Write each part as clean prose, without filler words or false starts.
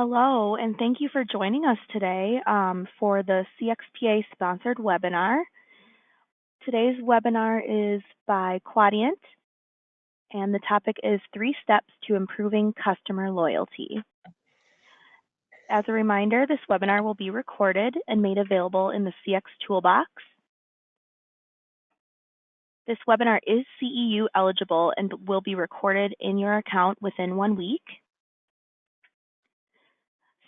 Hello, and thank you for joining us today for the CXPA sponsored webinar. Today's webinar is by Quadient, and the topic is 3 Steps to Improving Customer Loyalty. As a reminder, this webinar will be recorded and made available in the CX Toolbox. This webinar is CEU eligible and will be recorded in your account within 1 week.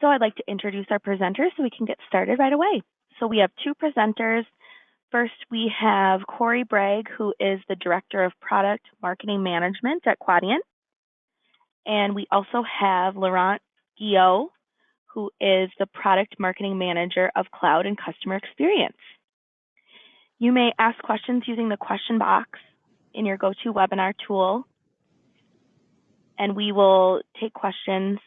So I'd like to introduce our presenters so we can get started right away. So we have 2 presenters. First, we have Corey Bragg, who is the Director of Product Marketing Management at Quadient. And we also have Laurent Guillot, who is the Product Marketing Manager of Cloud and Customer Experience. You may ask questions using the question box in your GoToWebinar tool, and we will take questions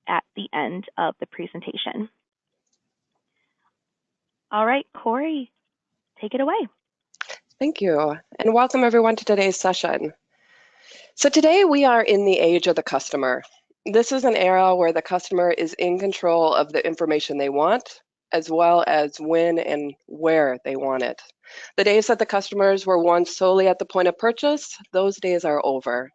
at the end of the presentation. All right, Corey, take it away. Thank you, and welcome everyone to today's session. So today we are in the age of the customer. This is an era where the customer is in control of the information they want, as well as when and where they want it. The days that the customers were once solely at the point of purchase, those days are over.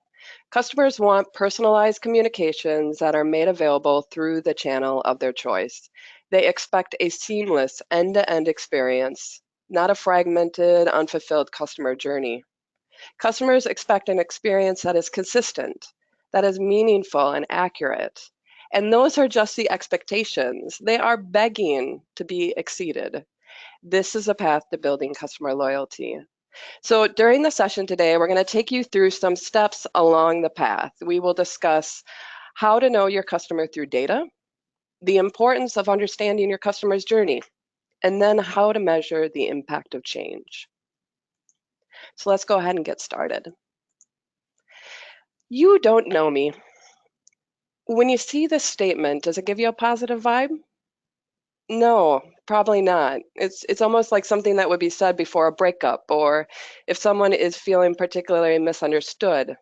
Customers want personalized communications that are made available through the channel of their choice. They expect a seamless end-to-end experience, not a fragmented, unfulfilled customer journey. Customers expect an experience that is consistent, that is meaningful and accurate. And those are just the expectations. They are begging to be exceeded. This is a path to building customer loyalty. So during the session today, we're going to take you through some steps along the path. We will discuss how to know your customer through data, the importance of understanding your customer's journey, and then how to measure the impact of change. So let's go ahead and get started. You don't know me. When you see this statement, does it give you a positive vibe? No, probably not. It's almost like something that would be said before a breakup, or if someone is feeling particularly misunderstood.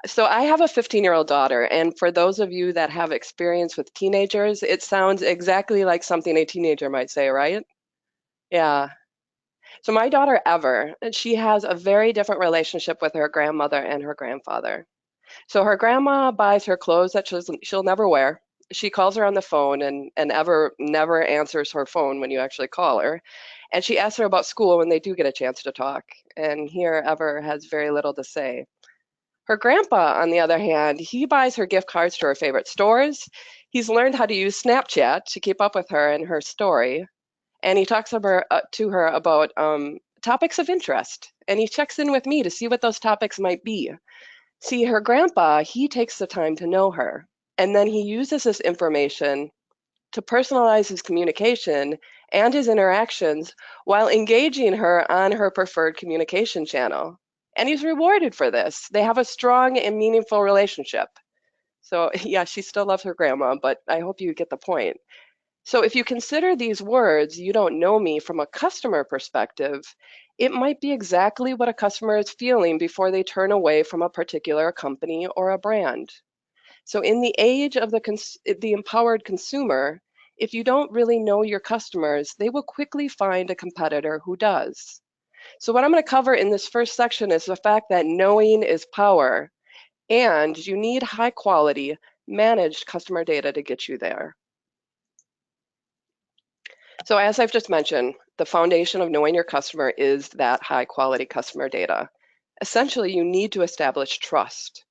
So I have a 15-year-old daughter, and for those of you that have experience with teenagers, it sounds exactly like something a teenager might say, right? Yeah. So my daughter, Ever, she has a very different relationship with her grandmother and her grandfather. So her grandma buys her clothes that she'll never wear. She calls her on the phone, and Ever never answers her phone when you actually call her. And she asks her about school when they do get a chance to talk. And here, Ever has very little to say. Her grandpa, on the other hand, he buys her gift cards to her favorite stores. He's learned how to use Snapchat to keep up with her and her story. And he talks to her about topics of interest. And he checks in with me to see what those topics might be. See, her grandpa, he takes the time to know her. And then he uses this information to personalize his communication and his interactions while engaging her on her preferred communication channel. And he's rewarded for this. They have a strong and meaningful relationship. So yeah, she still loves her grandma, but I hope you get the point. So if you consider these words, you don't know me, from a customer perspective, it might be exactly what a customer is feeling before they turn away from a particular company or a brand. So in the age of the empowered consumer, if you don't really know your customers, they will quickly find a competitor who does. So what I'm going to cover in this first section is the fact that knowing is power, and you need high quality, managed customer data to get you there. So as I've just mentioned, the foundation of knowing your customer is that high quality customer data. Essentially, you need to establish trust.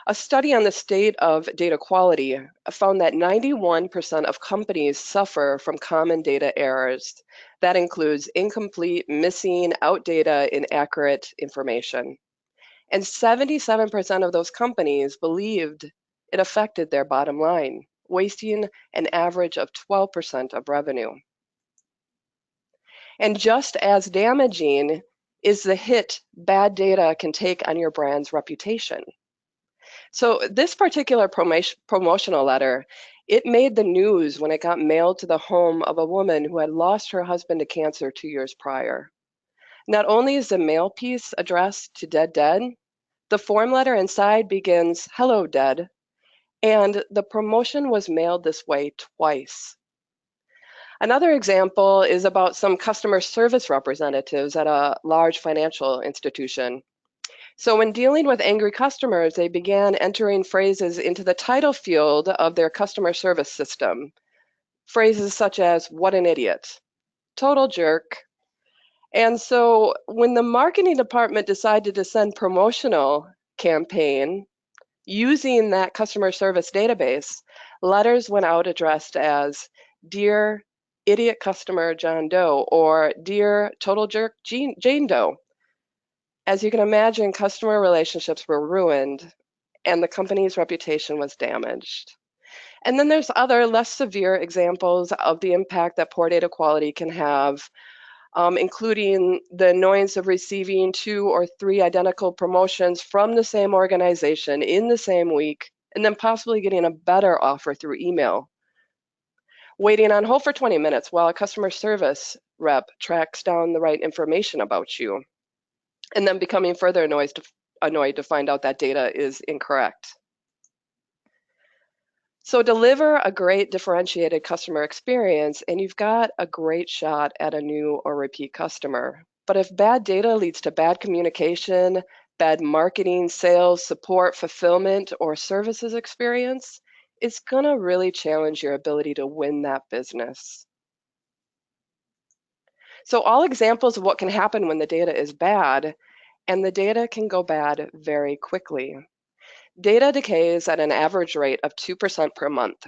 A study on the state of data quality found that 91% of companies suffer from common data errors. That includes incomplete, missing, outdated, inaccurate information. And 77% of those companies believed it affected their bottom line, wasting an average of 12% of revenue. And just as damaging is the hit bad data can take on your brand's reputation. So this particular promotional letter, it made the news when it got mailed to the home of a woman who had lost her husband to cancer 2 years prior. Not only is the mail piece addressed to dead, the form letter inside begins, "Hello, dead," And the promotion was mailed this way twice. Another example is about some customer service representatives at a large financial institution. So when dealing with angry customers, they began entering phrases into the title field of their customer service system. Phrases such as, "what an idiot," "total jerk." And so when the marketing department decided to send promotional campaign using that customer service database, letters went out addressed as "Dear Idiot Customer John Doe" or "Dear Total Jerk Jane Doe." As you can imagine, customer relationships were ruined and the company's reputation was damaged. And then there's other less severe examples of the impact that poor data quality can have, including the annoyance of receiving 2 or 3 identical promotions from the same organization in the same week, and then possibly getting a better offer through email. Waiting on hold for 20 minutes while a customer service rep tracks down the right information about you, and then becoming further annoyed to find out that data is incorrect. So deliver a great differentiated customer experience and you've got a great shot at a new or repeat customer. But if bad data leads to bad communication, bad marketing, sales, support, fulfillment, or services experience, it's going to really challenge your ability to win that business. So all examples of what can happen when the data is bad, and the data can go bad very quickly. Data decays at an average rate of 2% per month,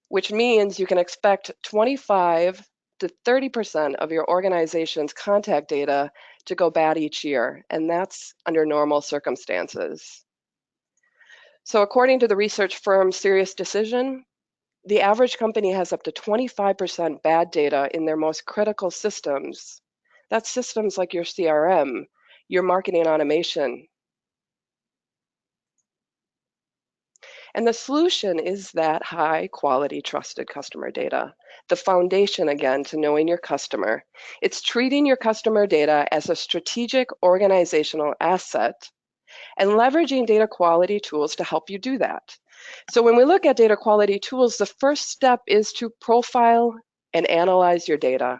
which means you can expect 25 to 30% of your organization's contact data to go bad each year, and that's under normal circumstances. So according to the research firm Serious Decision, the average company has up to 25% bad data in their most critical systems. That's systems like your CRM, your marketing automation. And the solution is that high quality, trusted customer data. The foundation, again, to knowing your customer. It's treating your customer data as a strategic organizational asset and leveraging data quality tools to help you do that. So when we look at data quality tools, the first step is to profile and analyze your data.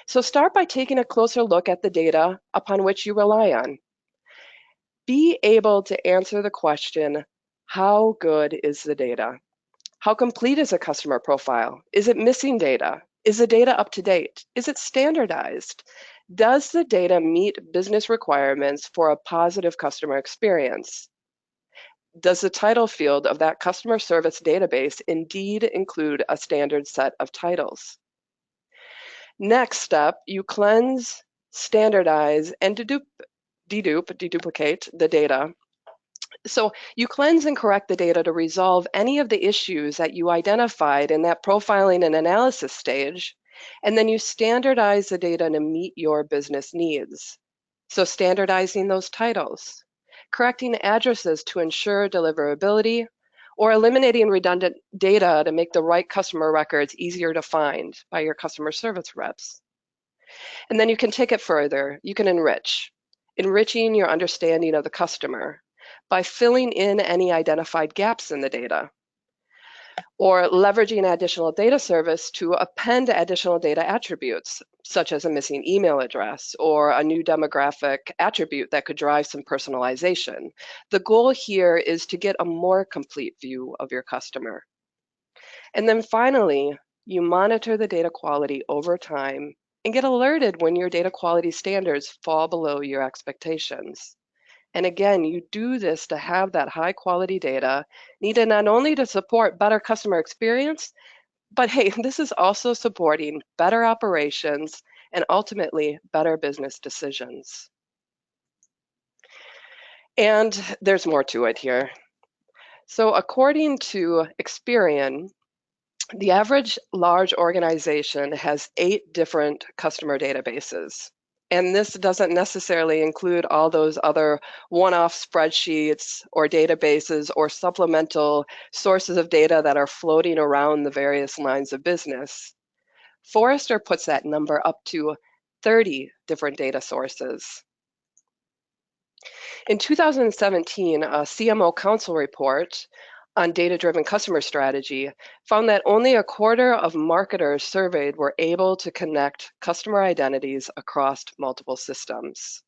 So start by taking a closer look at the data upon which you rely on. Be able to answer the question, how good is the data? How complete is a customer profile? Is it missing data? Is the data up to date? Is it standardized? Does the data meet business requirements for a positive customer experience? Does the title field of that customer service database indeed include a standard set of titles? Next step, you cleanse, standardize, and deduplicate the data. So you cleanse and correct the data to resolve any of the issues that you identified in that profiling and analysis stage, and then you standardize the data to meet your business needs. So standardizing those titles, correcting addresses to ensure deliverability, or eliminating redundant data to make the right customer records easier to find by your customer service reps. And then you can take it further. You can enriching your understanding of the customer by filling in any identified gaps in the data, or leveraging additional data service to append additional data attributes, such as a missing email address or a new demographic attribute that could drive some personalization. The goal here is to get a more complete view of your customer. And then finally, you monitor the data quality over time and get alerted when your data quality standards fall below your expectations. And again, you do this to have that high quality data needed not only to support better customer experience, but hey, this is also supporting better operations and ultimately better business decisions. And there's more to it here. So according to Experian, the average large organization has 8 different customer databases. And this doesn't necessarily include all those other one-off spreadsheets or databases or supplemental sources of data that are floating around the various lines of business. Forrester puts that number up to 30 different data sources. In 2017, a CMO Council report on data-driven customer strategy found that only a quarter of marketers surveyed were able to connect customer identities across multiple systems.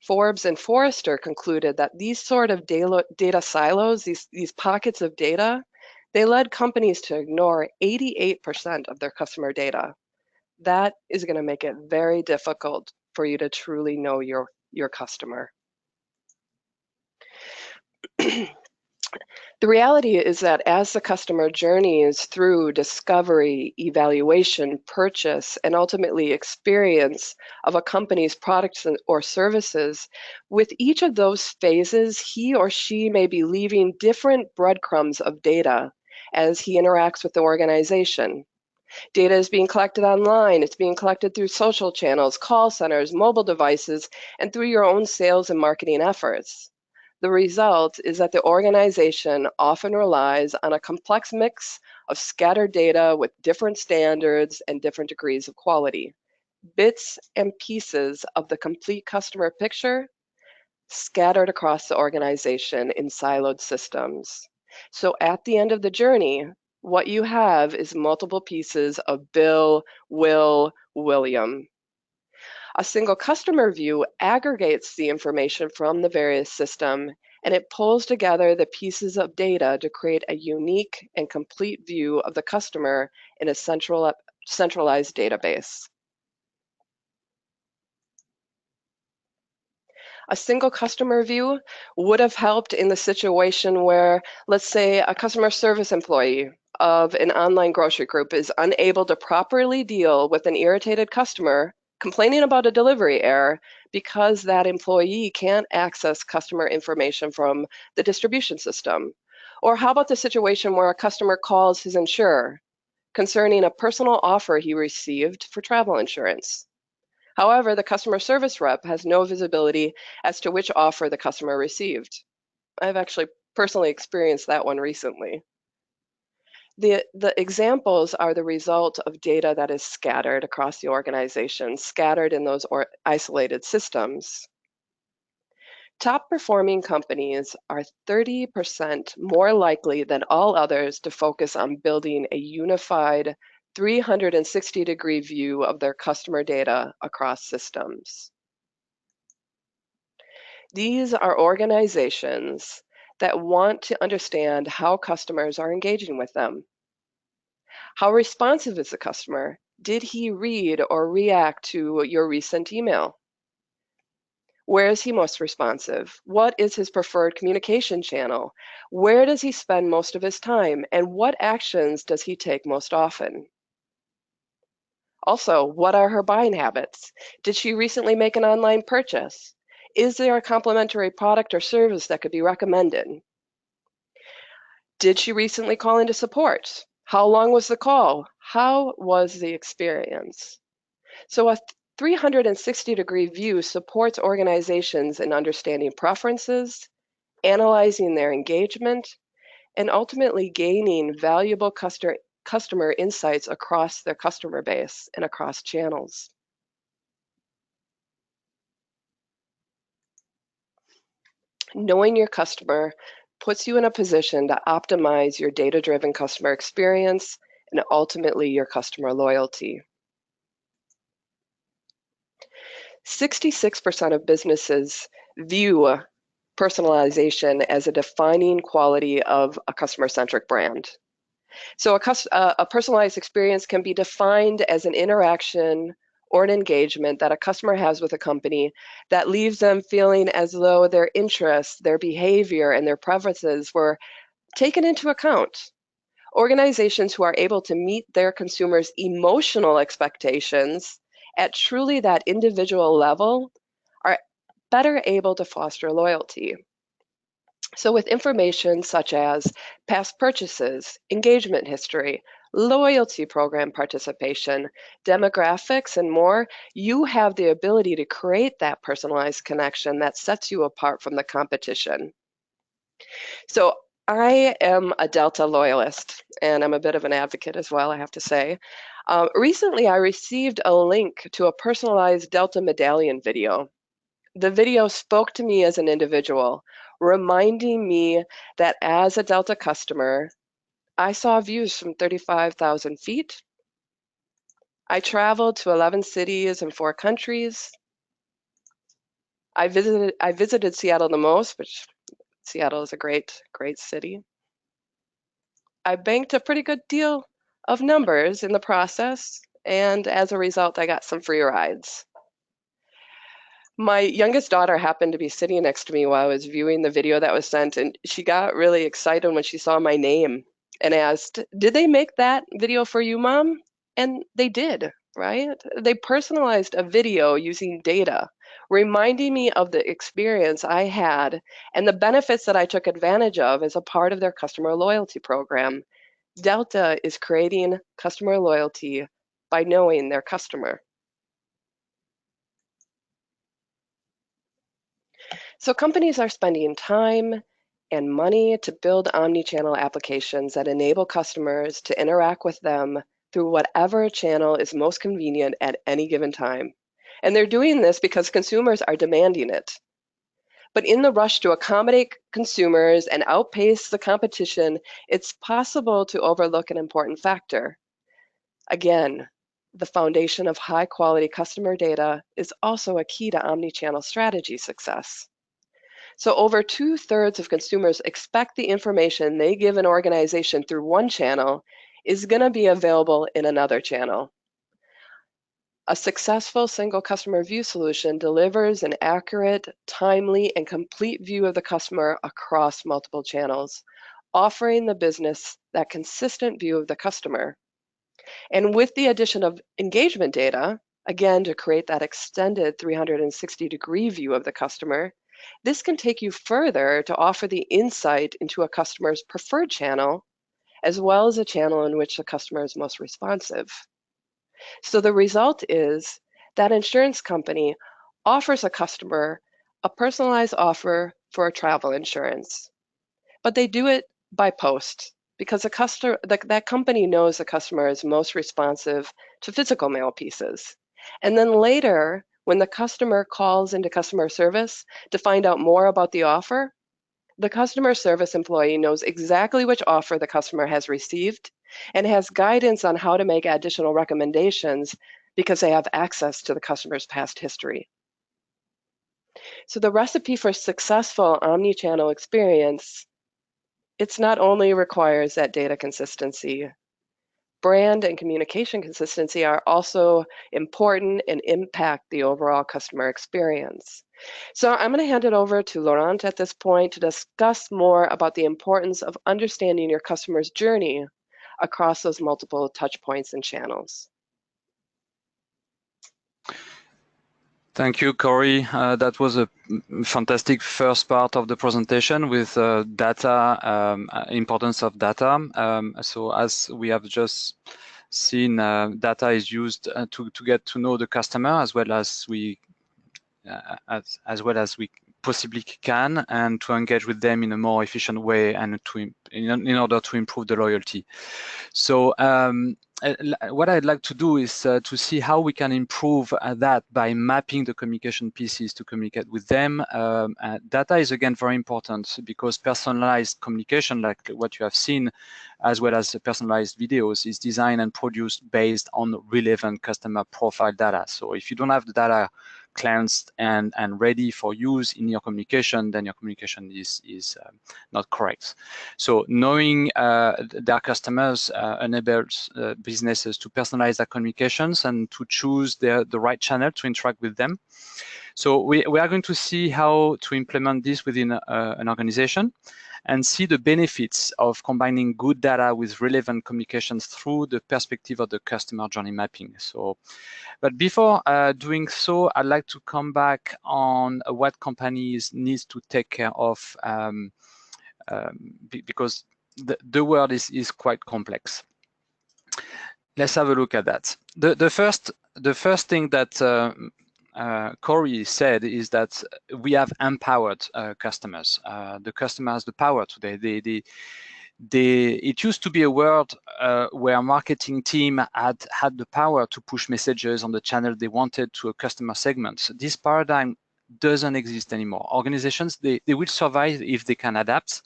Forbes and Forrester concluded that these sort of data silos, these pockets of data, they led companies to ignore 88% of their customer data. That is going to make it very difficult for you to truly know your customer. The reality is that as the customer journeys through discovery, evaluation, purchase, and ultimately experience of a company's products or services, with each of those phases, he or she may be leaving different breadcrumbs of data as he interacts with the organization. Data is being collected online, it's being collected through social channels, call centers, mobile devices, and through your own sales and marketing efforts. The result is that the organization often relies on a complex mix of scattered data with different standards and different degrees of quality. Bits and pieces of the complete customer picture scattered across the organization in siloed systems. So at the end of the journey, what you have is multiple pieces of Bill, Will, William. A single customer view aggregates the information from the various systems, and it pulls together the pieces of data to create a unique and complete view of the customer in a centralized database. A single customer view would have helped in the situation where, let's say, a customer service employee of an online grocery group is unable to properly deal with an irritated customer complaining about a delivery error because that employee can't access customer information from the distribution system. Or how about the situation where a customer calls his insurer concerning a personal offer he received for travel insurance? However, the customer service rep has no visibility as to which offer the customer received. I've actually personally experienced that one recently. The examples are the result of data that is scattered across the organization, scattered in those isolated systems. Top performing companies are 30% more likely than all others to focus on building a unified 360-degree view of their customer data across systems. These are organizations that want to understand how customers are engaging with them. How responsive is the customer? Did he read or react to your recent email? Where is he most responsive? What is his preferred communication channel? Where does he spend most of his time? And what actions does he take most often? Also, what are her buying habits? Did she recently make an online purchase? Is there a complementary product or service that could be recommended? Did she recently call into support? How long was the call? How was the experience? So a 360-degree view supports organizations in understanding preferences, analyzing their engagement, and ultimately gaining valuable customer insights across their customer base and across channels. Knowing your customer puts you in a position to optimize your data-driven customer experience and ultimately your customer loyalty. 66% of businesses view personalization as a defining quality of a customer-centric brand. So a personalized experience can be defined as an interaction or an engagement that a customer has with a company that leaves them feeling as though their interests, their behavior, and their preferences were taken into account. Organizations who are able to meet their consumers' emotional expectations at truly that individual level are better able to foster loyalty. So with information such as past purchases, engagement history, loyalty program participation, demographics, and more, you have the ability to create that personalized connection that sets you apart from the competition. So I am a Delta loyalist, and I'm a bit of an advocate as well, I have to say. Recently, I received a link to a personalized Delta medallion video. The video spoke to me as an individual, reminding me that as a Delta customer, I saw views from 35,000 feet. I traveled to 11 cities and 4 countries. I visited Seattle the most, which Seattle is a great city. I banked a pretty good deal of numbers in the process, and as a result, I got some free rides. My youngest daughter happened to be sitting next to me while I was viewing the video that was sent, and she got really excited when she saw my name and asked, "Did they make that video for you, Mom?" And they did, right? They personalized a video using data, reminding me of the experience I had and the benefits that I took advantage of as a part of their customer loyalty program. Delta is creating customer loyalty by knowing their customer. So companies are spending time and money to build omni-channel applications that enable customers to interact with them through whatever channel is most convenient at any given time. And they're doing this because consumers are demanding it. But in the rush to accommodate consumers and outpace the competition, it's possible to overlook an important factor. Again, the foundation of high-quality customer data is also a key to omni-channel strategy success. So over 2/3 of consumers expect the information they give an organization through one channel is going to be available in another channel. A successful single customer view solution delivers an accurate, timely, and complete view of the customer across multiple channels, offering the business that consistent view of the customer. And with the addition of engagement data, again, to create that extended 360-degree view of the customer, this can take you further to offer the insight into a customer's preferred channel, as well as a channel in which the customer is most responsive. So the result is that insurance company offers a customer a personalized offer for travel insurance, but they do it by post because that company knows the customer is most responsive to physical mail pieces. And then later, when the customer calls into customer service to find out more about the offer, the customer service employee knows exactly which offer the customer has received and has guidance on how to make additional recommendations because they have access to the customer's past history. So the recipe for successful omni-channel experience, it's not only requires that data consistency, brand and communication consistency are also important and impact the overall customer experience. So I'm going to hand it over to Laurent at this point to discuss more about the importance of understanding your customer's journey across those multiple touch points and channels. Thank you, Corey. That was a fantastic first part of the presentation with data, importance of data. So as we have just seen, data is used to get to know the customer as well as we possibly can, and to engage with them in a more efficient way and in order to improve the loyalty. So what I'd like to do is to see how we can improve that by mapping the communication pieces to communicate with them. Data is again very important because personalized communication, like what you have seen, as well as personalized videos, is designed and produced based on relevant customer profile data. So if you don't have the data cleansed and ready for use in your communication, then your communication is not correct. So knowing their customers enables businesses to personalize their communications and to choose the right channel to interact with them. So we are going to see how to implement this within an organization and see the benefits of combining good data with relevant communications through the perspective of the customer journey mapping. So, but before doing so, I'd like to come back on what companies need to take care of because the world is quite complex. Let's have a look at that. The first thing that Corey said is that we have empowered customers. The customer has the power today. It used to be a world where marketing team had the power to push messages on the channel they wanted to a customer segment. This paradigm doesn't exist anymore. Organizations, they will survive if they can adapt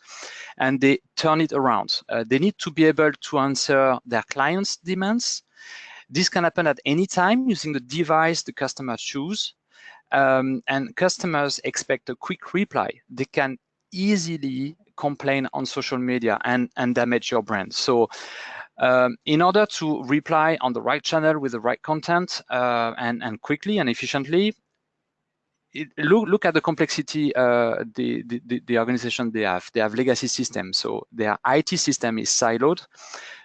and they turn it around. They need to be able to answer their clients' demands. This can happen at any time using the device the customer choose. And customers expect a quick reply. They can easily complain on social media and damage your brand. So in order to reply on the right channel with the right content and quickly and efficiently, look at the complexity the organization they have. They have legacy systems, so their IT system is siloed.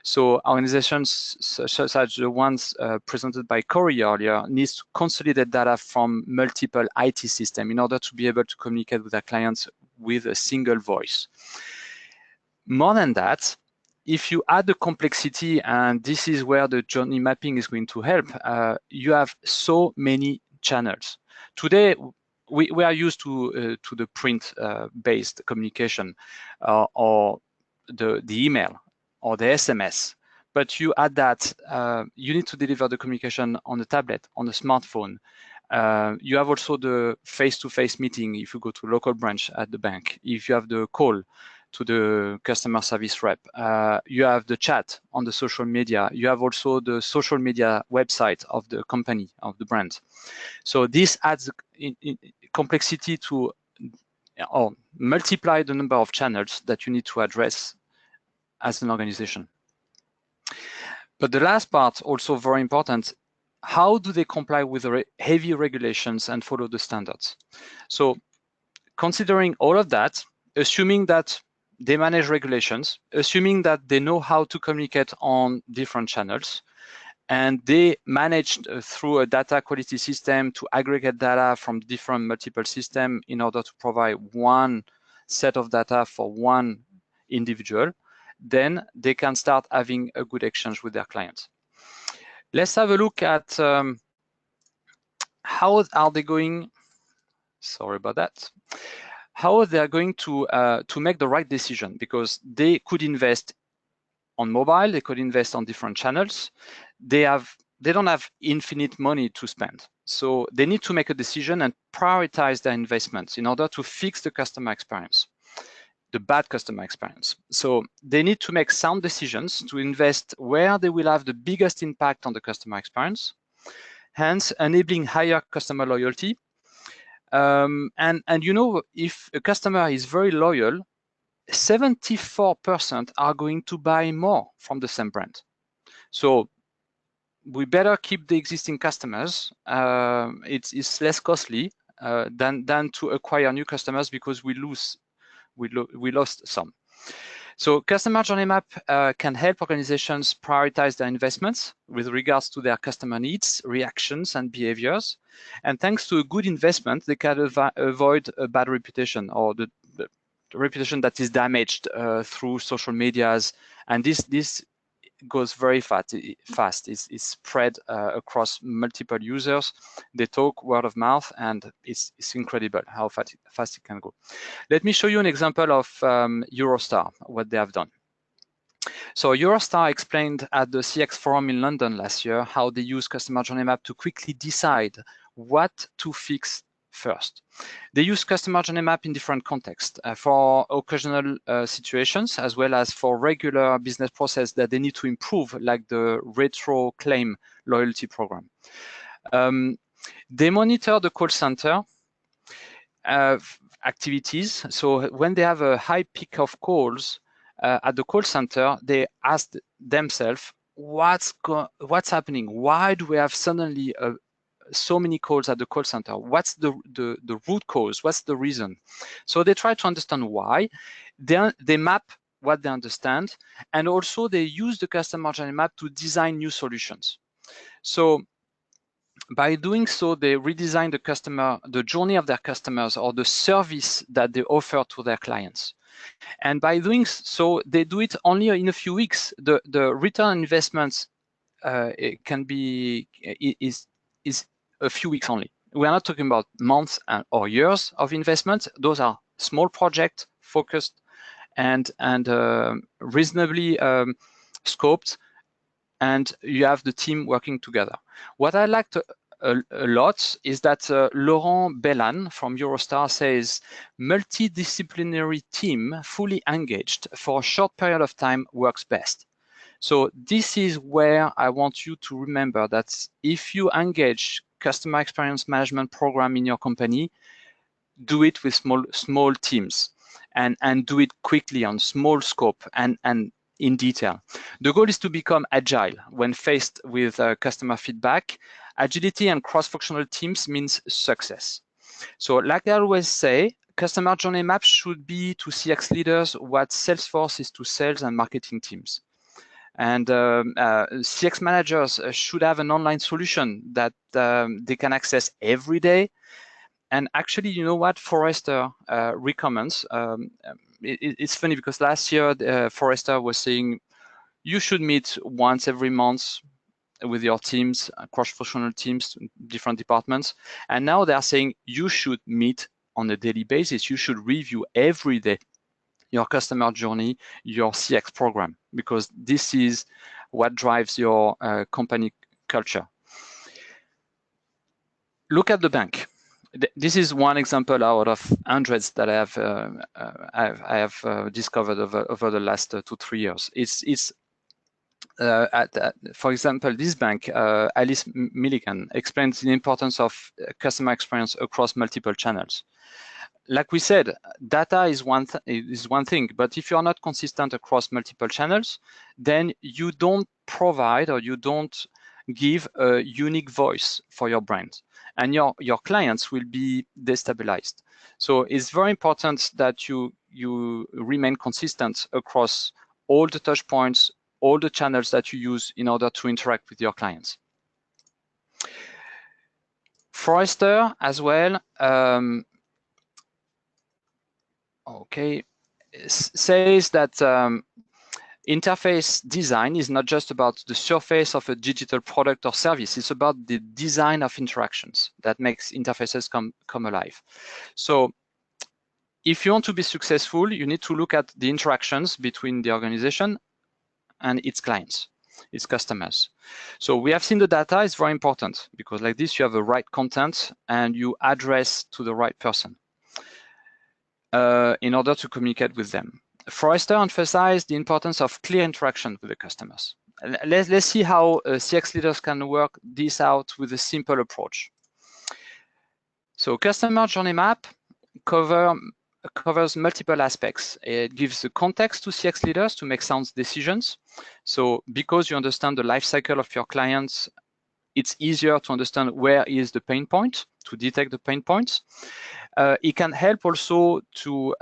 So organizations such as the ones presented by Corey earlier needs to consolidate data from multiple IT systems in order to be able to communicate with their clients with a single voice. More than that, if you add the complexity, and this is where the journey mapping is going to help, you have so many channels. Today, we are used to the print-based communication or the email or the SMS. But you add that, you need to deliver the communication on the tablet, on the smartphone. You have also the face-to-face meeting if you go to a local branch at the bank. If you have the call to the customer service rep, you have the chat on the social media. You have also the social media website of the company, of the brand. So this adds in complexity to or multiply the number of channels that you need to address as an organization. But the last part, also very important, how do they comply with the heavy regulations and follow the standards? So considering all of that, assuming that they manage regulations, assuming that they know how to communicate on different channels, and they managed through a data quality system to aggregate data from different multiple systems in order to provide one set of data for one individual, then they can start having a good exchange with their clients. Let's have a look at how are they going, sorry about that, how they are going to make the right decision, because they could invest on mobile, they could invest on different channels. They don't have infinite money to spend. So they need to make a decision and prioritize their investments in order to fix the customer experience, the bad customer experience. So they need to make sound decisions to invest where they will have the biggest impact on the customer experience, hence enabling higher customer loyalty. And you know, if a customer is very loyal, 74% are going to buy more from the same brand. So we better keep the existing customers. It's less costly than to acquire new customers, because we lost some. So customer journey map can help organizations prioritize their investments with regards to their customer needs, reactions, and behaviors. And thanks to a good investment, they can avoid a bad reputation, or the reputation that is damaged through social medias. And this goes very fast. It's spread across multiple users. They talk word of mouth, and it's incredible how fast it can go. Let me show you an example of Eurostar, what they have done. So Eurostar explained at the CX Forum in London last year how they use customer journey map to quickly decide what to fix first. They use customer journey map in different contexts for occasional situations, as well as for regular business process that they need to improve, like the retro claim loyalty program. They monitor the call center activities. So when they have a high peak of calls at the call center, they ask themselves, what's happening? Why do we have suddenly so many calls at the call center? What's the root cause? What's the reason? So they try to understand why. They map what they understand, and also they use the customer journey map to design new solutions. So by doing so, they redesign the journey of their customers, or the service that they offer to their clients. And by doing so, they do it only in a few weeks. The return on investments it can be is a few weeks only. We are not talking about months or years of investment. Those are small projects, focused and reasonably scoped, and you have the team working together. What I like to a lot is that Laurent Bellan from Eurostar says, multidisciplinary team fully engaged for a short period of time works best. So this is where I want you to remember that if you engage customer experience management program in your company, do it with small teams and do it quickly on small scope and in detail. The goal is to become agile when faced with customer feedback. Agility and cross-functional teams means success. So like I always say, customer journey maps should be to CX leaders what Salesforce is to sales and marketing teams. And CX managers should have an online solution that they can access every day. And actually, you know what Forrester recommends? It's funny because last year Forrester was saying you should meet once every month with your teams, cross-functional teams, different departments. And now they're saying you should meet on a daily basis. You should review every day your customer journey, your CX program, because this is what drives your company culture. Look at the bank. This is one example out of hundreds that I have discovered over the last 2-3 years. For example, this bank, Alice Milligan, explains the importance of customer experience across multiple channels. Like we said, data is one thing, but if you're not consistent across multiple channels, then you don't provide or you don't give a unique voice for your brand, and your clients will be destabilized. So it's very important that you remain consistent across all the touch points, all the channels that you use in order to interact with your clients. Forrester as well, says that interface design is not just about the surface of a digital product or service, it's about the design of interactions that makes interfaces come alive. So if you want to be successful, you need to look at the interactions between the organization and its clients, its customers. So we have seen the data is very important because like this, you have the right content and you address to the right person in order to communicate with them. Forrester emphasized the importance of clear interaction with the customers. Let's see how CX leaders can work this out with a simple approach. So customer journey map covers multiple aspects. It gives the context to CX leaders to make sound decisions. So because you understand the life cycle of your clients, it's easier to understand where is the pain point, to detect the pain points. It can help also to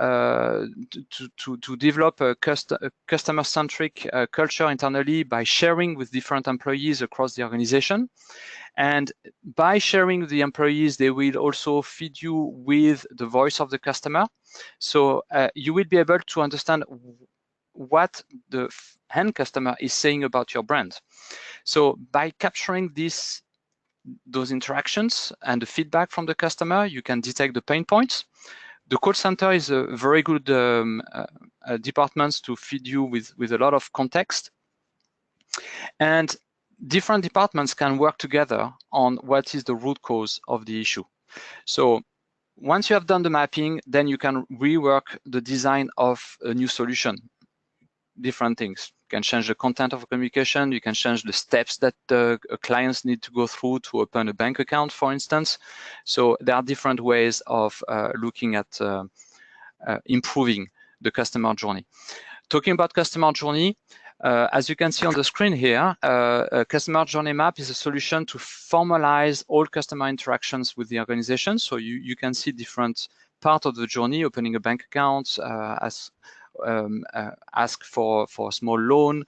develop a customer-centric culture internally by sharing with different employees across the organization. And by sharing with the employees, they will also feed you with the voice of the customer. So you will be able to understand what the end customer is saying about your brand. So by capturing those interactions and the feedback from the customer, you can detect the pain points. The call center is a very good department to feed you with a lot of context. And different departments can work together on what is the root cause of the issue. So once you have done the mapping, then you can rework the design of a new solution. Different things. You can change the content of communication. You can change the steps that the clients need to go through to open a bank account, for instance. So there are different ways of looking at improving the customer journey. Talking about customer journey, as you can see on the screen here, a customer journey map is a solution to formalize all customer interactions with the organization. So you can see different parts of the journey: opening a bank account, ask for a small loan,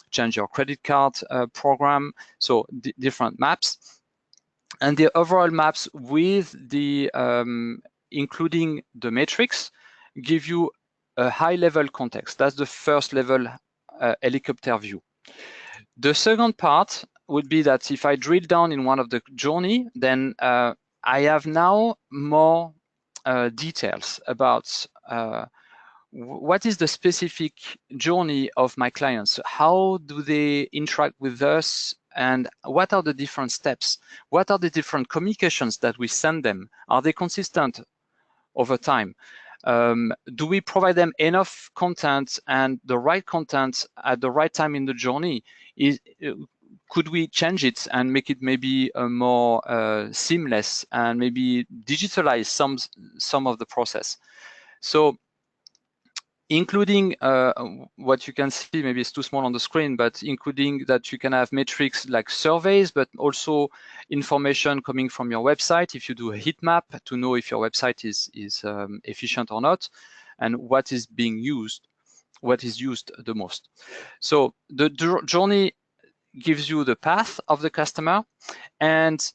change your credit card program. So different maps, and the overall maps with the including the matrix give you a high-level context. That's the first level helicopter view. The second part would be that if I drill down in one of the journey, then I have now more details about what is the specific journey of my clients? How do they interact with us? And what are the different steps? What are the different communications that we send them? Are they consistent over time? Do we provide them enough content and the right content at the right time in the journey? Could we change it and make it maybe more seamless and maybe digitalize some of the process? So including what you can see, maybe it's too small on the screen, but including that you can have metrics like surveys, but also information coming from your website. If you do a heat map to know if your website is efficient or not, and what is being used, what is used the most. So the journey gives you the path of the customer, and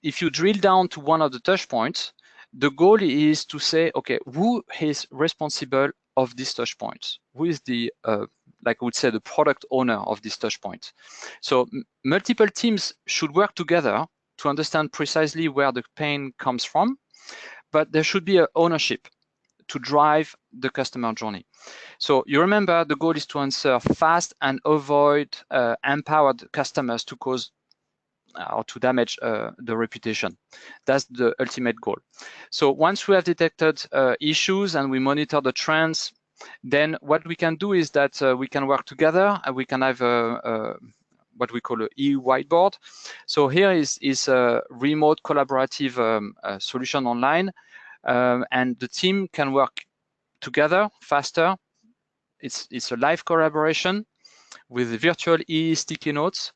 if you drill down to one of the touch points, the goal is to say, okay, who is responsible of this touch point? Who is the, like I would say, the product owner of this touch point? So multiple teams should work together to understand precisely where the pain comes from, but there should be an ownership to drive the customer journey. So you remember the goal is to answer fast and avoid empowered customers to cause or to damage the reputation. That's the ultimate goal. So once we have detected issues and we monitor the trends, then what we can do is that we can work together and we can have what we call an e-whiteboard. So here is a remote collaborative solution online, and the team can work together faster. It's a live collaboration with virtual e-sticky notes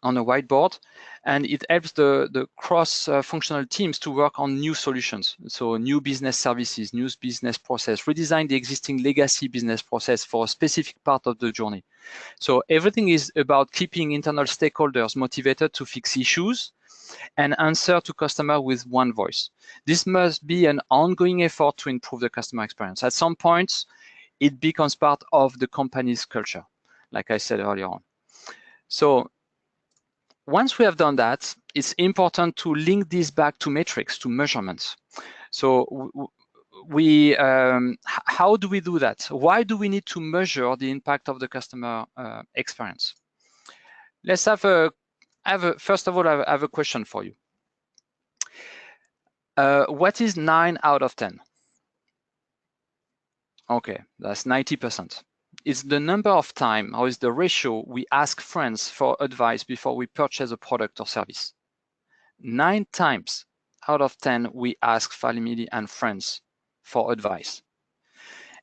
on a whiteboard, and it helps the cross-functional teams to work on new solutions. So new business services, new business process, redesign the existing legacy business process for a specific part of the journey. So everything is about keeping internal stakeholders motivated to fix issues and answer to customer with one voice. This must be an ongoing effort to improve the customer experience. At some point, it becomes part of the company's culture, like I said earlier on. So once we have done that, it's important to link this back to metrics, to measurements. So how do we do that? Why do we need to measure the impact of the customer experience? Let's first of all, I have a question for you. What is 9 out of 10? Okay, that's 90%. It's the number of time, or is the ratio we ask friends for advice before we purchase a product or service. 9 times out of 10, we ask family and friends for advice.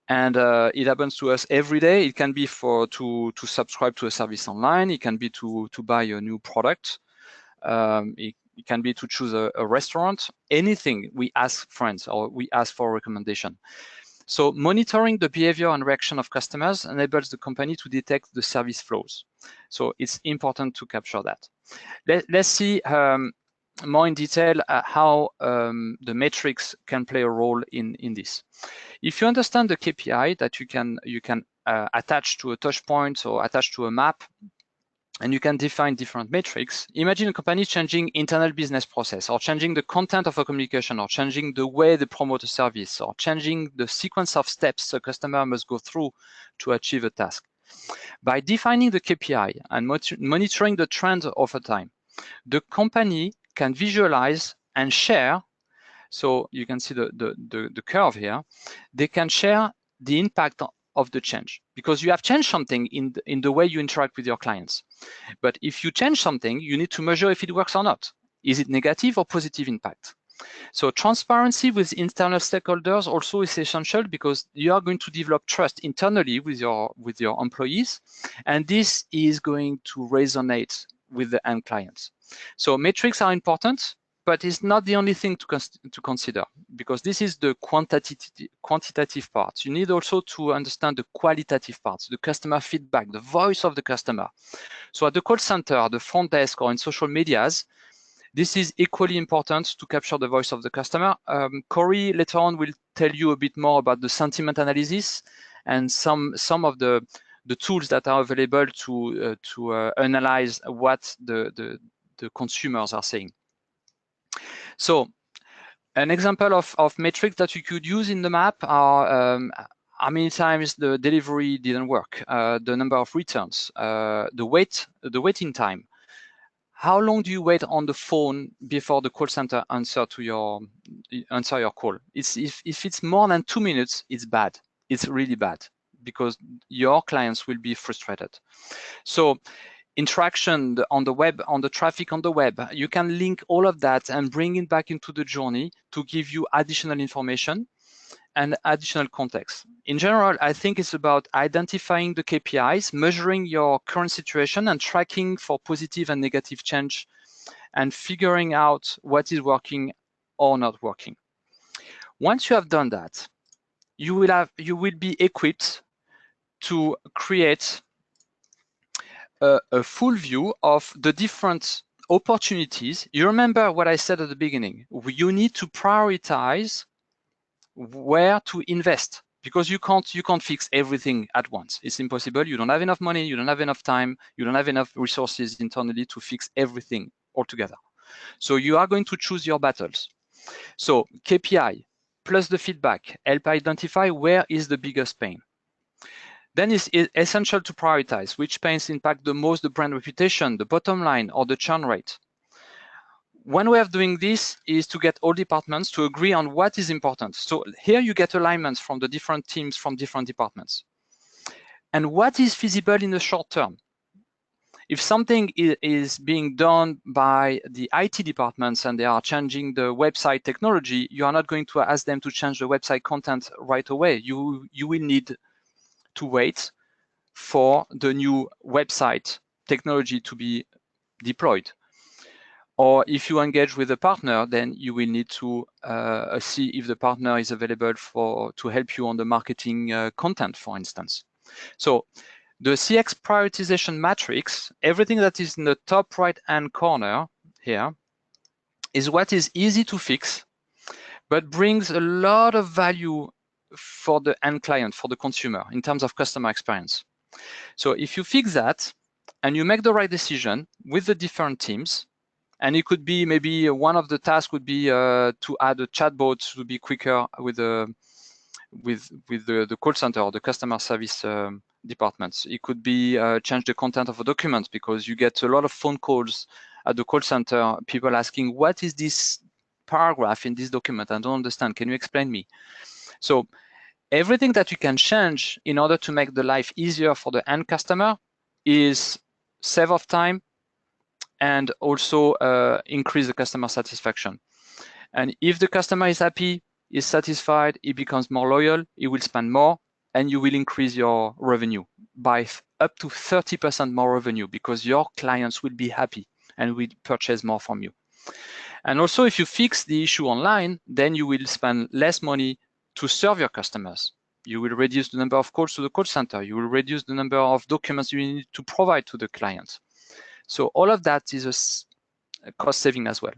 And it happens to us every day. It can be to subscribe to a service online. It can be to buy a new product. It can be to choose a restaurant. Anything we ask friends or we ask for a recommendation. So monitoring the behavior and reaction of customers enables the company to detect the service flows. So it's important to capture that. Let's see more in detail how the metrics can play a role in this. If you understand the KPI that you can attach to a touch point or attach to a map, and you can define different metrics. Imagine a company changing internal business process, or changing the content of a communication, or changing the way they promote a service, or changing the sequence of steps a customer must go through to achieve a task. By defining the KPI and monitoring the trend over time, the company can visualize and share. So you can see the curve here. They can share the impact of the change, because you have changed something in the way you interact with your clients. But if you change something, you need to measure if it works or not. Is it negative or positive impact? So transparency with internal stakeholders also is essential, because you are going to develop trust internally with your employees, and this is going to resonate with the end clients. So metrics are important, but it's not the only thing to consider, because this is the quantitative part. You need also to understand the qualitative parts, the customer feedback, the voice of the customer. So at the call center, the front desk, or in social medias, this is equally important to capture the voice of the customer. Corey later on will tell you a bit more about the sentiment analysis and some of the tools that are available to analyze what the consumers are saying. So An example of metrics that you could use in the map are how many times the delivery didn't work, the number of returns, the waiting time. How long do you wait on the phone before the call center answer your call? If it's more than 2 minutes, it's bad. It's really bad because your clients will be frustrated. So interaction on the web, on the traffic on the web, you can link all of that and bring it back into the journey to give you additional information and additional context. In general, I think it's about identifying the KPIs, measuring your current situation and tracking for positive and negative change and figuring out what is working or not working. Once you have done that, you will be equipped to create a full view of the different opportunities. You remember what I said at the beginning. You need to prioritize where to invest because you can't fix everything at once. It's impossible. You don't have enough money, you don't have enough time, you don't have enough resources internally to fix everything altogether. So you are going to choose your battles. So KPI plus the feedback help identify where is the biggest pain. Then it's essential to prioritize which pains impact the most the brand reputation, the bottom line, or the churn rate. One way of doing this is to get all departments to agree on what is important. So here you get alignments from the different teams from different departments. And what is feasible in the short term? If something is being done by the IT departments and they are changing the website technology, you are not going to ask them to change the website content right away. You will need to wait for the new website technology to be deployed. Or if you engage with a partner, then you will need to see if the partner is available to help you on the marketing content, for instance. So the CX prioritization matrix, everything that is in the top right-hand corner here, is what is easy to fix, but brings a lot of value for the end client, for the consumer, in terms of customer experience. So if you fix that, and you make the right decision with the different teams, and it could be maybe one of the tasks would be to add a chatbot to be quicker with the call center or the customer service departments. It could be change the content of a document because you get a lot of phone calls at the call center, people asking, what is this paragraph in this document? I don't understand. Can you explain me? So everything that you can change in order to make the life easier for the end customer is save of time and also increase the customer satisfaction. And if the customer is happy, is satisfied, he becomes more loyal, he will spend more, and you will increase your revenue by up to 30% more revenue because your clients will be happy and will purchase more from you. And also, if you fix the issue online, then you will spend less money to serve your customers. You will reduce the number of calls to the call center. You will reduce the number of documents you need to provide to the clients. So all of that is a cost saving as well.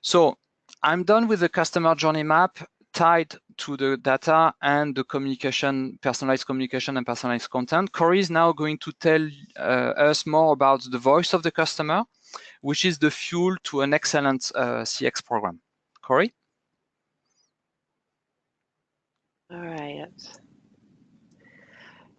So I'm done with the customer journey map tied to the data and the communication, personalized communication and personalized content. Corey is now going to tell us more about the voice of the customer, which is the fuel to an excellent CX program. Corey? All right.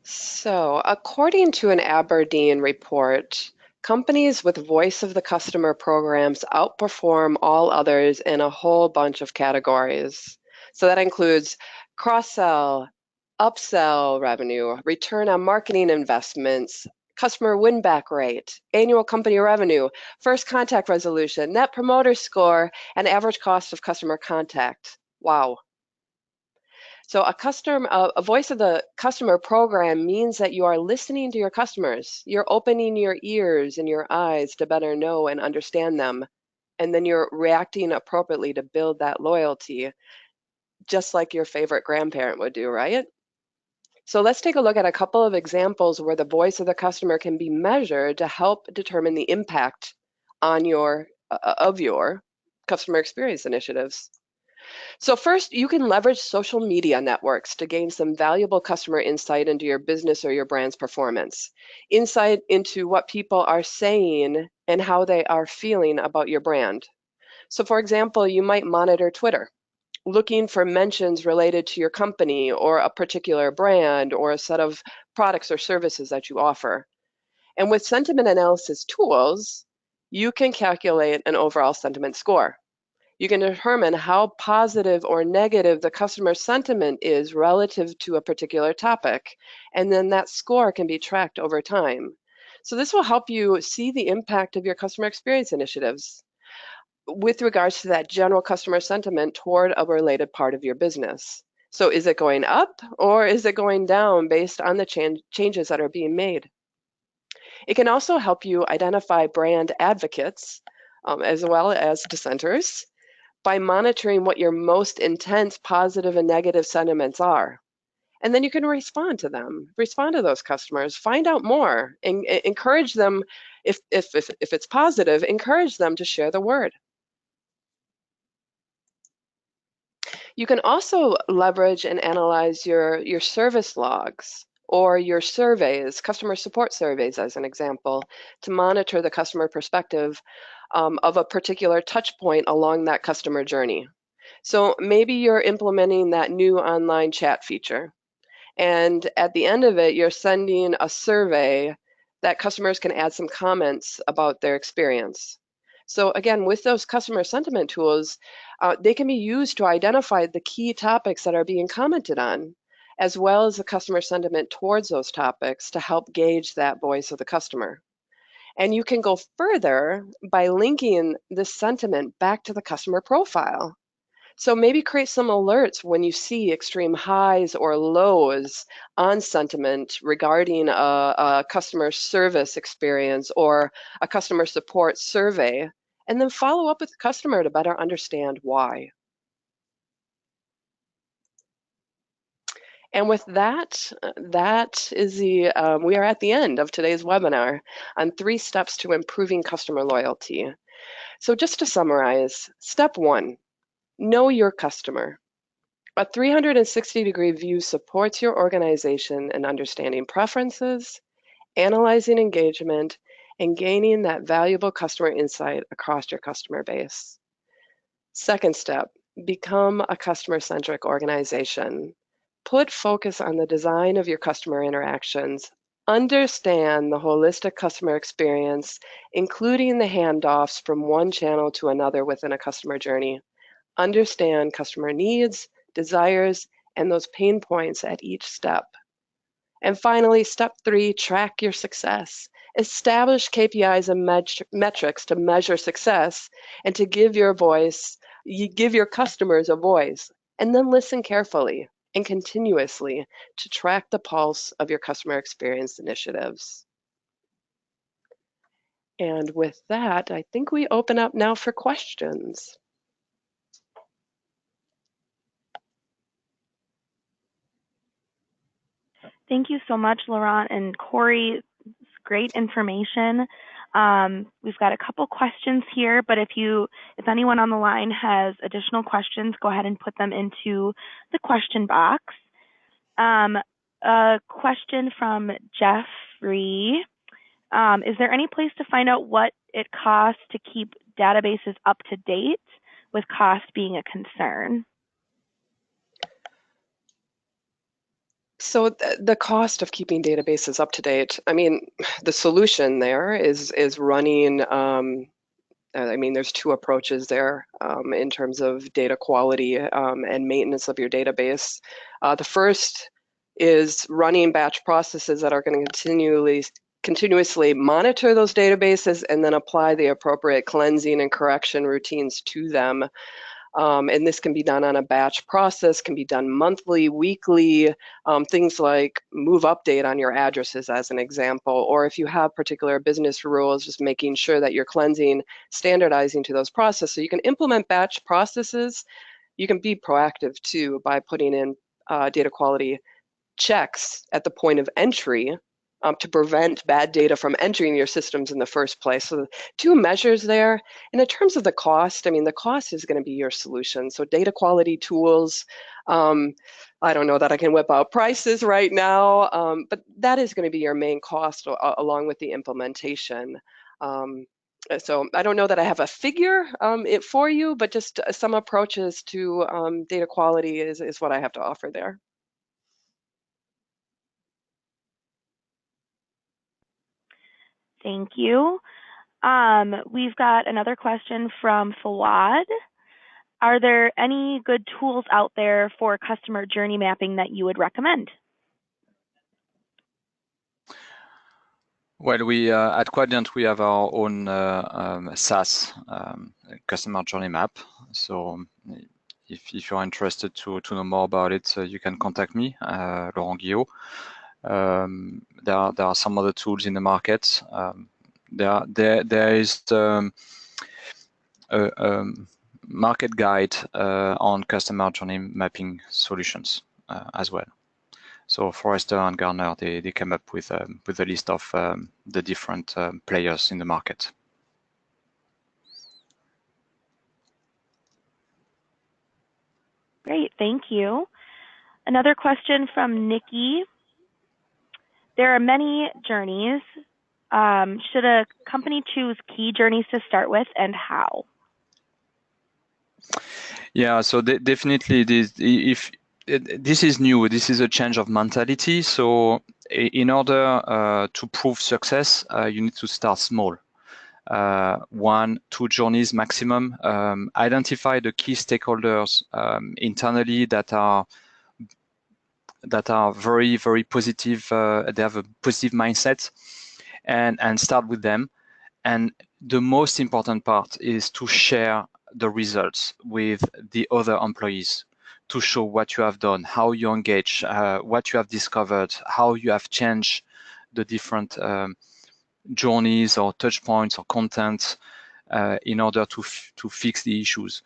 So, according to an Aberdeen report, companies with voice of the customer programs outperform all others in a whole bunch of categories. So that includes cross-sell, upsell revenue, return on marketing investments, customer win-back rate, annual company revenue, first contact resolution, net promoter score, and average cost of customer contact. Wow. So a voice of the customer program means that you are listening to your customers. You're opening your ears and your eyes to better know and understand them. And then you're reacting appropriately to build that loyalty, just like your favorite grandparent would do, right? So let's take a look at a couple of examples where the voice of the customer can be measured to help determine the impact on your customer experience initiatives. So first, you can leverage social media networks to gain some valuable customer insight into your business or your brand's performance. Insight into what people are saying and how they are feeling about your brand. So for example, you might monitor Twitter, looking for mentions related to your company or a particular brand or a set of products or services that you offer. And with sentiment analysis tools, you can calculate an overall sentiment score. You can determine how positive or negative the customer sentiment is relative to a particular topic, and then that score can be tracked over time. So this will help you see the impact of your customer experience initiatives with regards to that general customer sentiment toward a related part of your business. So is it going up or is it going down based on the changes that are being made? It can also help you identify brand advocates as well as dissenters by monitoring what your most intense positive and negative sentiments are. And then you can respond to them, respond to those customers, find out more, and encourage them, if it's positive, encourage them to share the word. You can also leverage and analyze your service logs or your surveys, customer support surveys as an example, to monitor the customer perspective of a particular touch point along that customer journey. So maybe you're implementing that new online chat feature, and at the end of it, you're sending a survey that customers can add some comments about their experience. So again, with those customer sentiment tools, they can be used to identify the key topics that are being commented on, as well as the customer sentiment towards those topics to help gauge that voice of the customer. And you can go further by linking this sentiment back to the customer profile. So maybe create some alerts when you see extreme highs or lows on sentiment regarding a customer service experience or a customer support survey, and then follow up with the customer to better understand why. And with that, that is we are at the end of today's webinar on 3 steps to improving customer loyalty. So just to summarize, step 1, know your customer. A 360-degree view supports your organization in understanding preferences, analyzing engagement, and gaining that valuable customer insight across your customer base. Second step, become a customer-centric organization. Put focus on the design of your customer interactions. Understand the holistic customer experience, including the handoffs from one channel to another within a customer journey. Understand customer needs, desires, and those pain points at each step. And finally, step 3, track your success. Establish KPIs and metrics to measure success and to give your customers a voice. And then listen carefully and continuously to track the pulse of your customer experience initiatives. And with that, I think we open up now for questions. Thank you so much, Laurent and Corey. Great information. We've got a couple questions here, but if anyone on the line has additional questions, go ahead and put them into the question box. A question from Jeffrey. Is there any place to find out what it costs to keep databases up to date, with cost being a concern? So the cost of keeping databases up to date, I mean, the solution there is running, I mean, there's 2 approaches there in terms of data quality and maintenance of your database. The first is running batch processes that are going to continuously monitor those databases and then apply the appropriate cleansing and correction routines to them. And this can be done on a batch process, can be done monthly, weekly, things like move update on your addresses as an example, or if you have particular business rules, just making sure that you're cleansing, standardizing to those processes. So you can implement batch processes. You can be proactive too by putting in data quality checks at the point of entry to prevent bad data from entering your systems in the first place. So 2 measures there. And in terms of the cost, I mean, the cost is going to be your solution. So data quality tools, I don't know that I can whip out prices right now, but that is going to be your main cost along with the implementation. So I don't know that I have a figure for you, but just some approaches to data quality is what I have to offer there. Thank you. We've got another question from Fawad. Are there any good tools out there for customer journey mapping that you would recommend? Well, we at Quadient we have our own SaaS customer journey map. So if you're interested to know more about it, you can contact me, Laurent Guillot. There are some other tools in the market. There is a market guide on customer journey mapping solutions as well. So Forrester and Gartner, they came up with a list of the different players in the market. Great, thank you. Another question from Nikki. There are many journeys. Should a company choose key journeys to start with, and how? Yeah, so definitely this is new. This is a change of mentality. So in order to prove success, you need to start small. 1, 2 journeys maximum. Identify the key stakeholders internally that are very, very positive. They have a positive mindset, and start with them. And the most important part is to share the results with the other employees, to show what you have done, how you engage, what you have discovered, how you have changed the different journeys or touch points or content in order to fix the issues.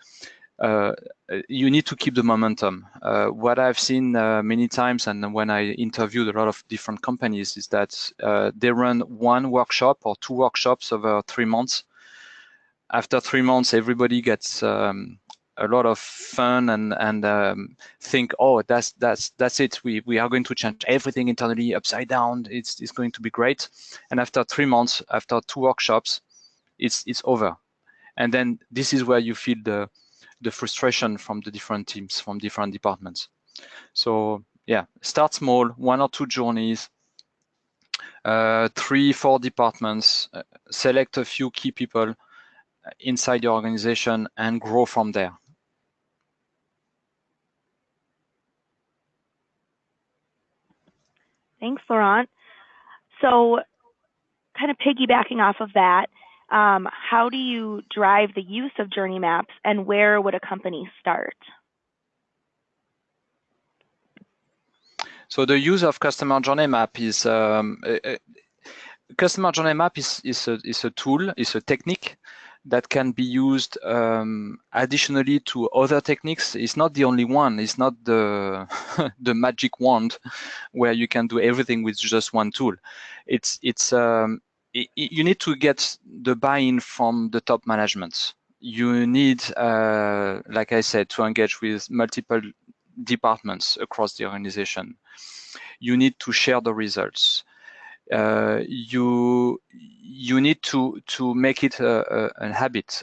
You need to keep the momentum. What I've seen many times, and when I interviewed a lot of different companies, is that they run 1 workshop or 2 workshops over 3 months. After 3 months, everybody gets a lot of fun and think, oh, that's it. We are going to change everything internally upside down. It's going to be great. And after 3 months, after 2 workshops, it's over. And then this is where you feel the frustration from the different teams, from different departments. So yeah, start small, 1 or 2 journeys, 3, 4 departments, select a few key people inside your organization and grow from there. Thanks, Laurent. So kind of piggybacking off of that, how do you drive the use of journey maps, and where would a company start? So the use of customer journey map is customer journey map is a tool, is a technique that can be used additionally to other techniques. It's not the only one. It's not the the magic wand where you can do everything with just 1 tool. You need to get the buy-in from the top management. You need, like I said, to engage with multiple departments across the organization. You need to share the results. You need to make it a habit.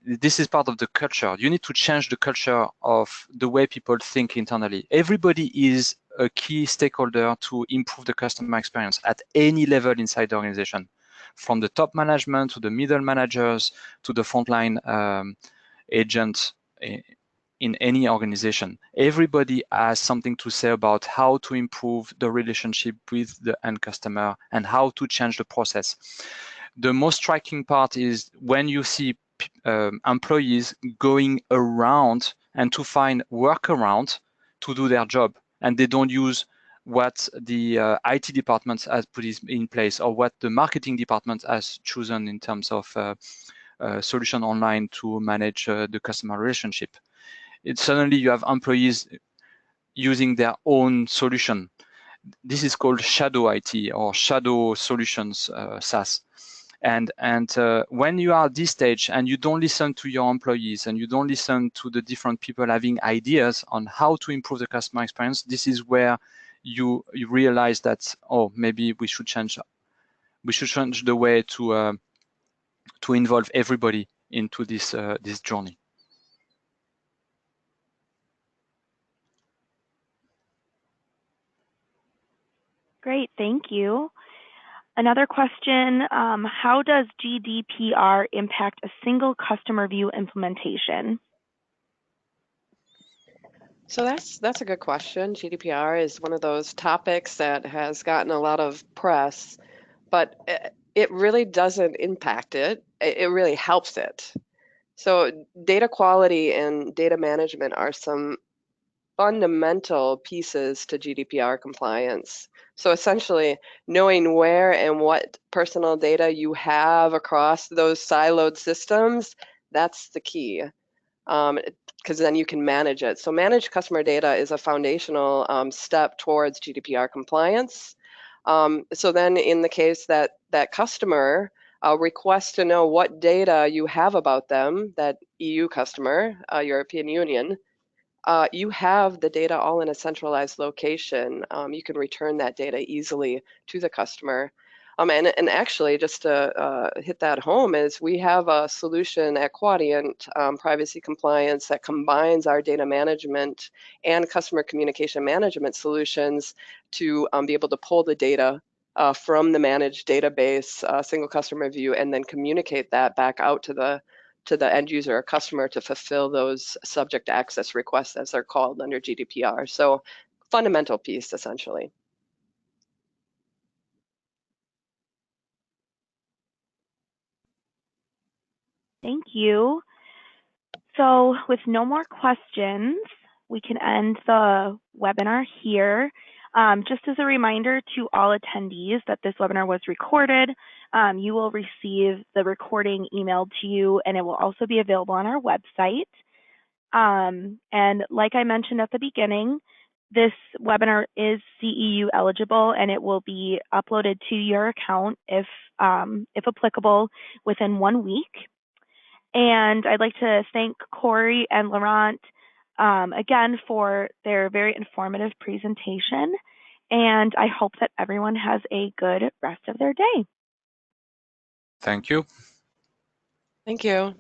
This is part of the culture. You need to change the culture of the way people think internally. Everybody is a key stakeholder to improve the customer experience at any level inside the organization, from the top management to the middle managers to the frontline agents in any organization. Everybody has something to say about how to improve the relationship with the end customer and how to change the process. The most striking part is when you see employees going around and to find workaround to do their job, and they don't use what the IT department has put in place or what the marketing department has chosen in terms of solution online to manage the customer relationship. Suddenly you have employees using their own solution. This is called shadow IT or shadow solutions, SaaS. And when you are at this stage and you don't listen to your employees and you don't listen to the different people having ideas on how to improve the customer experience, this is where you realize that, oh, maybe we should change the way to to involve everybody into this journey. Great, thank you. Another question, how does GDPR impact a single customer view implementation? So that's a good question. GDPR is one of those topics that has gotten a lot of press, but it really doesn't impact it. It really helps it. So data quality and data management are some fundamental pieces to GDPR compliance. So essentially, knowing where and what personal data you have across those siloed systems, that's the key. Because then you can manage it. So managed customer data is a foundational step towards GDPR compliance. So then in the case that that customer requests to know what data you have about them, that EU customer, European Union, you have the data all in a centralized location. You can return that data easily to the customer. And actually, just to hit that home, is we have a solution at Quadient, privacy compliance, that combines our data management and customer communication management solutions to be able to pull the data from the managed database, single customer view, and then communicate that back out to the end user or customer to fulfill those subject access requests, as they're called under GDPR. So fundamental piece, essentially. Thank you. So with no more questions, we can end the webinar here. Just as a reminder to all attendees that this webinar was recorded, you will receive the recording emailed to you, and it will also be available on our website. And like I mentioned at the beginning, this webinar is CEU eligible, and it will be uploaded to your account if applicable within 1 week. And I'd like to thank Corey and Laurent again for their very informative presentation. And I hope that everyone has a good rest of their day. Thank you. Thank you.